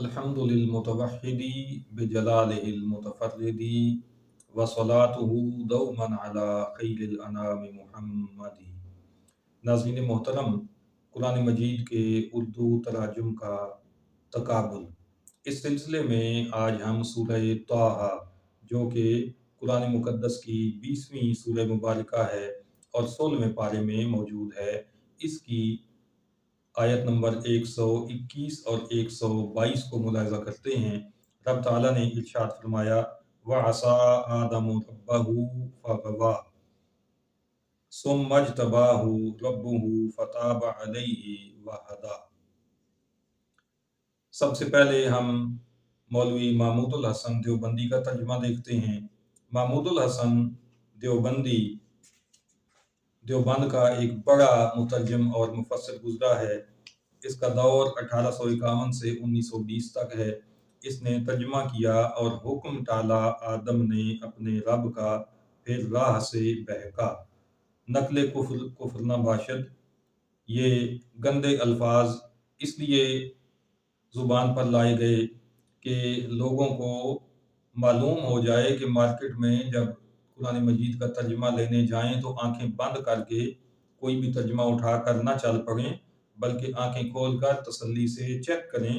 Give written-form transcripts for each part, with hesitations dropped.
الحمد للمتوحد بجلاله المتفرد وصلاته دوما على خیر الانام محمد۔ ناظرین محترم، قرآن مجید کے اردو تراجم کا تقابل، اس سلسلے میں آج ہم سورہ طٰہٰ جو کہ قرآن مقدس کی 20ویں سورہ مبارکہ ہے اور 16ویں پارے میں موجود ہے، اس کی آیت نمبر 121 اور 122 کو ملاحظہ کرتے ہیں۔ رب تعالیٰ نے ارشاد فرمایا وَعَصَىٰ آدَمُ رَبَّهُ فَغَوَىٰ ثُمَّ اجْتَبَاهُ رَبُّهُ فَتَابَ عَلَيْهِ وَهَدَىٰ۔ سب سے پہلے ہم مولوی محمود الحسن دیوبندی کا ترجمہ دیکھتے ہیں۔ محمود الحسن دیوبندی دیوبند کا ایک بڑا مترجم اور مفسر گزرا ہے۔ اس کا دور 1851 سے 1920 تک ہے۔ اس نے ترجمہ کیا اور حکم ٹالا آدم نے اپنے رب کا، پھر راہ سے بہکا۔ نقل کفر نہ باشد، یہ گندے الفاظ اس لیے زبان پر لائے گئے کہ لوگوں کو معلوم ہو جائے کہ مارکیٹ میں جب قرآن مجید کا ترجمہ لینے جائیں تو آنکھیں بند کر کے کوئی بھی ترجمہ اٹھا کر نہ چل پڑیں، بلکہ آنکھیں کھول کر تسلی سے چیک کریں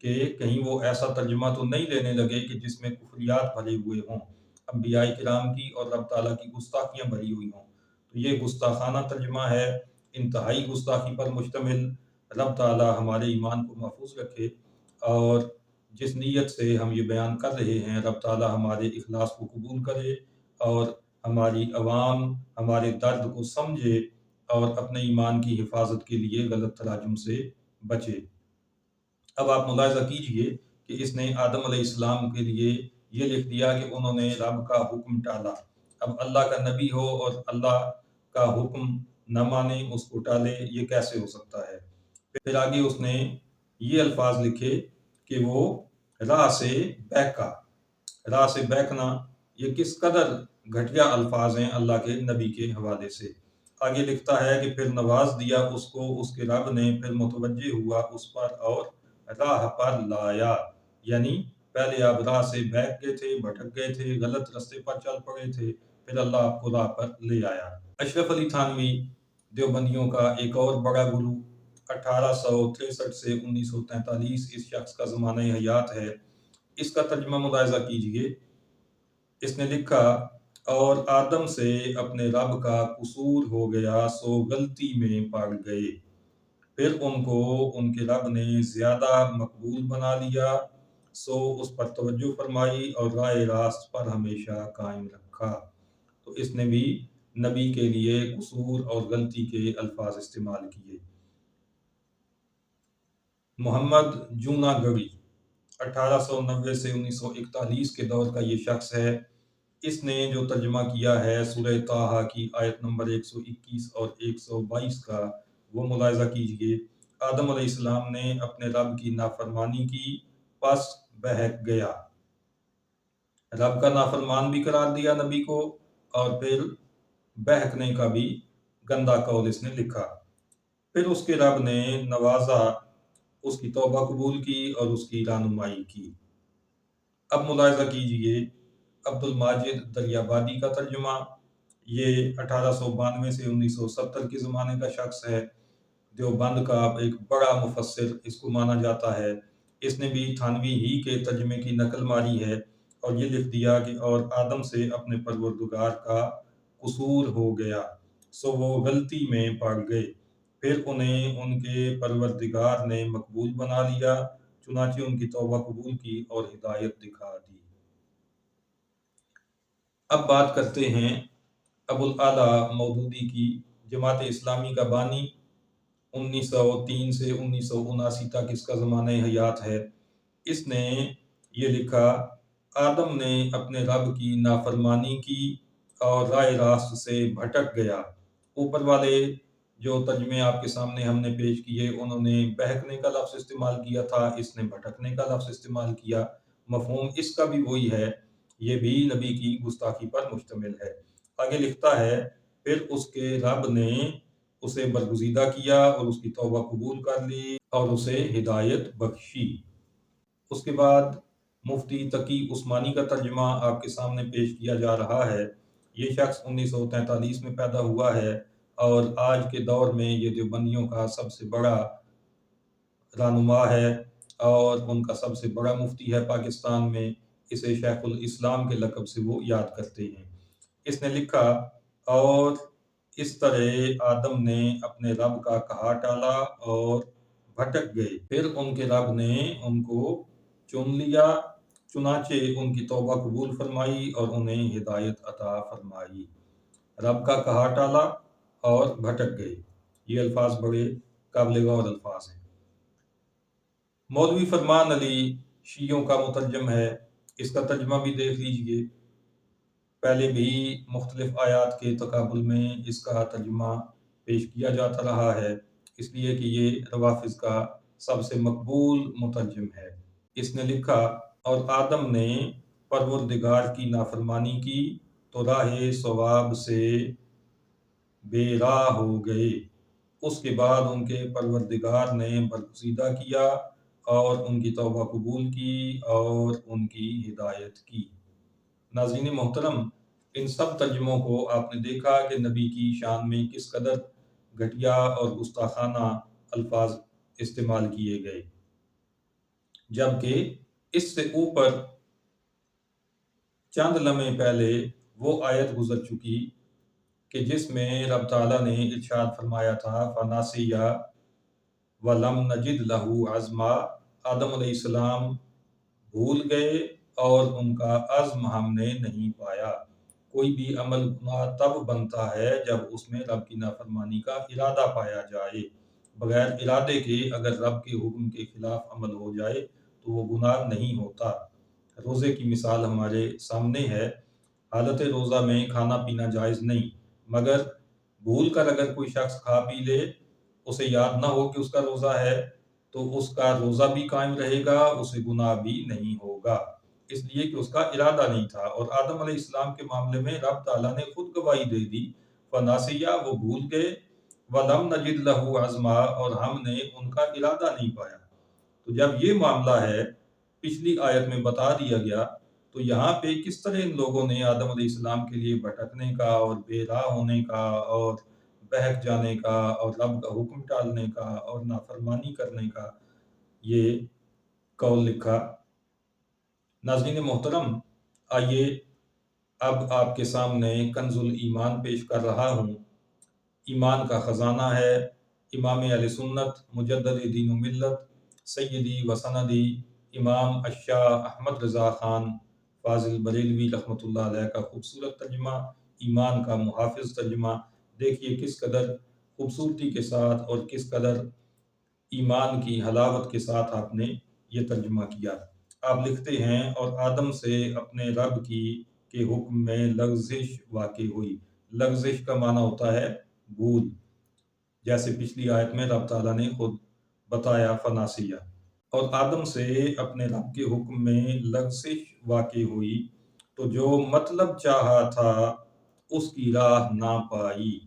کہ کہیں وہ ایسا ترجمہ تو نہیں لینے لگے کہ جس میں کفریات بھرے ہوئے ہوں، انبیاء کرام کی اور رب تعالیٰ کی گستاخیاں بھری ہوئی ہوں۔ تو یہ گستاخانہ ترجمہ ہے، انتہائی گستاخی پر مشتمل۔ رب تعالیٰ ہمارے ایمان کو محفوظ رکھے، اور جس نیت سے ہم یہ بیان کر رہے ہیں رب تعالیٰ ہمارے اخلاص کو قبول کرے اور ہماری عوام ہمارے درد کو سمجھے اور اپنے ایمان کی حفاظت کے لیے غلط تراجم سے بچے۔ اب آپ ملاحظہ کیجئے کہ اس نے آدم علیہ السلام کے لیے یہ لکھ دیا کہ انہوں نے رب کا حکم ٹالا۔ اب اللہ کا نبی ہو اور اللہ کا حکم نہ مانے، اس کو ٹالے، یہ کیسے ہو سکتا ہے؟ پھر آگے اس نے یہ الفاظ لکھے کہ وہ راہ سے بہکا۔ راہ سے بہکنا یہ کس قدر گھٹیا الفاظ ہیں اللہ کے نبی کے حوالے سے۔ آگے لکھتا ہے کہ پھر نواز دیا اس کو اس کے رب نے، پھر متوجہ ہوا اس پر اور راہ پر لایا، یعنی پہلے آپ راہ سے بہک گئے تھے، بھٹک گئے تھے، غلط رستے پر چل پڑے تھے، پھر اللہ آپ کو راہ پر لے آیا۔ اشرف علی تھانوی دیوبندیوں کا ایک اور بڑا گرو، 1863 سے 1943 اس شخص کا زمانہ حیات ہے۔ اس کا ترجمہ ملاحظہ کیجئے۔ اس نے لکھا اور آدم سے اپنے رب کا قصور ہو گیا سو غلطی میں پڑ گئے، پھر ان کو ان کے رب نے زیادہ مقبول بنا لیا، سو اس پر توجہ فرمائی اور راہ راست پر ہمیشہ قائم رکھا۔ تو اس نے بھی نبی کے لیے قصور اور غلطی کے الفاظ استعمال کیے۔ محمد جونا گڑی 1890 سے 1941 کے دور کا یہ شخص ہے۔ اس نے جو ترجمہ کیا ہے سورہ طٰہٰ کی آیت نمبر 121 اور 122 کا، وہ ملاحظہ کیجئے۔ آدم علیہ السلام نے اپنے رب کی نافرمانی کی، پس بہک گیا۔ رب کا نافرمان بھی قرار دیا نبی کو، اور پھر بہکنے کا بھی گندا قول اس نے لکھا۔ پھر اس کے رب نے نوازا، اس کی توبہ قبول کی اور اس کی رہنمائی کی۔ اب ملاحظہ کیجئے عبد الماجد دریابادی کا ترجمہ، یہ 1892 سے 1970 کے زمانے کا شخص ہے۔ دیوبند کا ایک بڑا مفسر اس کو مانا جاتا ہے۔ اس نے بھی تھانوی ہی کے ترجمے کی نقل ماری ہے اور یہ لکھ دیا کہ اور آدم سے اپنے پروردگار کا قصور ہو گیا، سو وہ غلطی میں پڑ گئے، پھر انہیں ان کے پروردگار نے مقبول بنا لیا، چنانچہ ان کی توبہ قبول کی اور ہدایت دکھا دی۔ اب بات کرتے ہیں ابوالعالیٰ مودودی کی، جماعت اسلامی کا بانی، 1903 سے 1979 تک اس کا زمانہ حیات ہے۔ اس نے یہ لکھا آدم نے اپنے رب کی نافرمانی کی اور راہ راست سے بھٹک گیا۔ اوپر والے جو ترجمے آپ کے سامنے ہم نے پیش کیے، انہوں نے بہکنے کا لفظ استعمال کیا تھا، اس نے بھٹکنے کا لفظ استعمال کیا۔ مفہوم اس کا بھی وہی ہے، یہ بھی نبی کی گستاخی پر مشتمل ہے۔ آگے لکھتا ہے پھر اس کے رب نے اسے برگزیدہ کیا اور اس کی توبہ قبول کر لی اور اسے ہدایت بخشی۔ اس کے بعد مفتی تقی عثمانی کا ترجمہ آپ کے سامنے پیش کیا جا رہا ہے۔ یہ شخص 1943 میں پیدا ہوا ہے اور آج کے دور میں یہ دیوبندیوں کا سب سے بڑا رہنما ہے اور ان کا سب سے بڑا مفتی ہے پاکستان میں۔ اسے شیخ الاسلام کے لقب سے وہ یاد کرتے ہیں۔ اس نے لکھا، اور اس طرح آدم نے اپنے رب کا کہا ٹالا اور بھٹک گئے، پھر ان کے رب نے ان کو چن لیا، چنانچہ ان کی توبہ قبول فرمائی اور انہیں ہدایت عطا فرمائی۔ رب کا کہا ٹالا اور بھٹک گئے، یہ الفاظ بڑے قابل غور الفاظ ہیں۔ مولوی فرمان علی شیعوں کا مترجم ہے، اس کا ترجمہ بھی دیکھ لیجئے۔ پہلے بھی مختلف آیات کے تقابل میں اس کا ترجمہ پیش کیا جاتا رہا ہے، اس لیے کہ یہ روافض کا سب سے مقبول مترجم ہے۔ اس نے لکھا، اور آدم نے پروردگار کی نافرمانی کی تو راہ صواب سے بے راہ ہو گئے، اس کے بعد ان کے پروردگار نے برگزیدہ کیا اور ان کی توبہ قبول کی اور ان کی ہدایت کی۔ ناظرین محترم، ان سب ترجموں کو آپ نے دیکھا کہ نبی کی شان میں کس قدر گھٹیا اور گستاخانہ الفاظ استعمال کیے گئے، جبکہ اس سے اوپر چند لمحے پہلے وہ آیت گزر چکی کہ جس میں رب تعالیٰ نے ارشاد فرمایا تھا فَنَاسِیَ وَلَمْ نَجِدْ لَهُ عَزْمًا، آدم علیہ السلام بھول گئے اور ان کا عزم ہم نے نہیں پایا۔ کوئی بھی عمل گناہ تب بنتا ہے جب اس میں رب کی نافرمانی کا ارادہ پایا جائے۔ بغیر ارادے کے اگر رب کے حکم کے خلاف عمل ہو جائے تو وہ گناہ نہیں ہوتا۔ روزے کی مثال ہمارے سامنے ہے۔ حالت روزہ میں کھانا پینا جائز نہیں، مگر بھول کر اگر کوئی شخص کھا پی لے، اسے یاد نہ ہو کہ اس کا روزہ ہے، تو اس کا روزہ بھی قائم رہے گا، اسے گناہ بھی نہیں ہوگا، اس لیے کہ اس کا ارادہ نہیں تھا۔ اور آدم علیہ السلام کے معاملے میں رب تعالیٰ نے خود گواہی دے دی، فَنَاسِیَ، وہ بھول گئے، وَلَمْ نَجِدْ لَهُ عَزْمًا، اور ہم نے ان کا ارادہ نہیں پایا۔ تو جب یہ معاملہ ہے، پچھلی آیت میں بتا دیا گیا، تو یہاں پہ کس طرح ان لوگوں نے آدم علیہ السلام کے لیے بھٹکنے کا اور بے راہ ہونے کا اور بہک جانے کا اور رب کا حکم ٹالنے کا اور نافرمانی کرنے کا یہ قول لکھا۔ ناظرین محترم، آئیے اب آپ کے سامنے کنز الایمان پیش کر رہا ہوں۔ ایمان کا خزانہ ہے، امام اہل سنت مجدد دین و ملت سیدی و سندی امام الشاہ احمد رضا خان فاضل بریلوی رحمۃ اللہ علیہ کا خوبصورت ترجمہ، ایمان کا محافظ ترجمہ۔ دیکھیے کس قدر خوبصورتی کے ساتھ اور کس قدر ایمان کی حلاوت کے ساتھ آپ نے یہ ترجمہ کیا۔ آپ لکھتے ہیں، اور آدم سے اپنے رب کی کے حکم میں لغزش واقع ہوئی۔ لغزش کا معنی ہوتا ہے بھول، جیسے پچھلی آیت میں رب تعالیٰ نے خود بتایا فناسیہ۔ اور آدم سے اپنے رب کے حکم میں لغزش واقع ہوئی تو جو مطلب چاہا تھا اس کی راہ نہ پائی،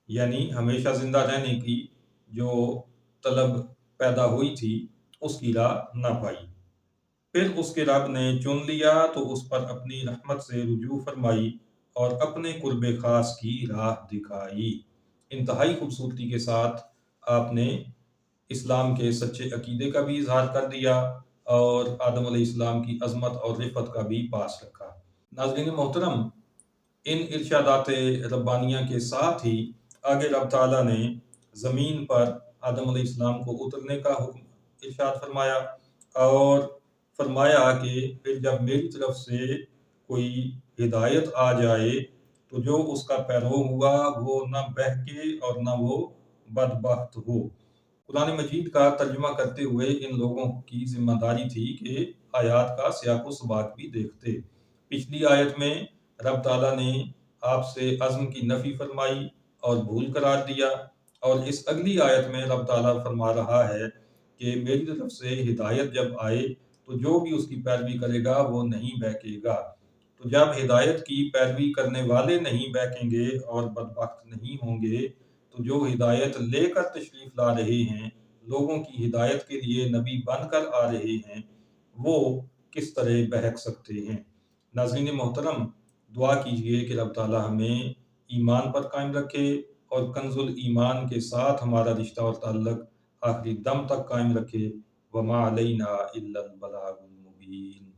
یعنی ہمیشہ زندہ رہنے کی جو طلب پیدا ہوئی تھی اس کی راہ نہ پائی۔ پھر اس کے رب نے چن لیا تو اس پر اپنی رحمت سے رجوع فرمائی اور اپنے قرب خاص کی راہ دکھائی۔ انتہائی خوبصورتی کے ساتھ آپ نے اسلام کے سچے عقیدے کا بھی اظہار کر دیا اور آدم علیہ السلام کی عظمت اور رفعت کا بھی پاس رکھا۔ ناظرین محترم، ان ارشادات ربانیہ کے ساتھ ہی آگے رب تعالیٰ نے زمین پر آدم علیہ السلام کو اترنے کا حکم ارشاد فرمایا اور فرمایا کہ پھر جب میری طرف سے کوئی ہدایت آ جائے تو جو اس کا پیرو ہوا وہ نہ بہکے اور نہ وہ بدبخت ہو۔ قرآن مجید کا ترجمہ کرتے ہوئے ان لوگوں کی ذمہ داری تھی کہ آیات کا سیاق و سباق بھی دیکھتے۔ پچھلی آیت میں رب تعالیٰ نے آپ سے عزم کی نفی فرمائی اور بھول قرار دیا، اور اس اگلی آیت میں رب تعالیٰ فرما رہا ہے کہ میری طرف سے ہدایت جب آئے تو جو بھی اس کی پیروی کرے گا وہ نہیں بہکے گا۔ تو جب ہدایت کی پیروی کرنے والے نہیں بہکیں گے اور بدبخت نہیں ہوں گے، تو جو ہدایت لے کر تشریف لا رہے ہیں لوگوں کی ہدایت کے لیے نبی بن کر آ رہے ہیں وہ کس طرح بہک سکتے ہیں۔ ناظرین محترم، دعا کیجئے کہ رب تعالی ہمیں ایمان پر قائم رکھے اور کنز ایمان کے ساتھ ہمارا رشتہ اور تعلق آخری دم تک قائم رکھے۔ وما علینا الا البلاغ المبین۔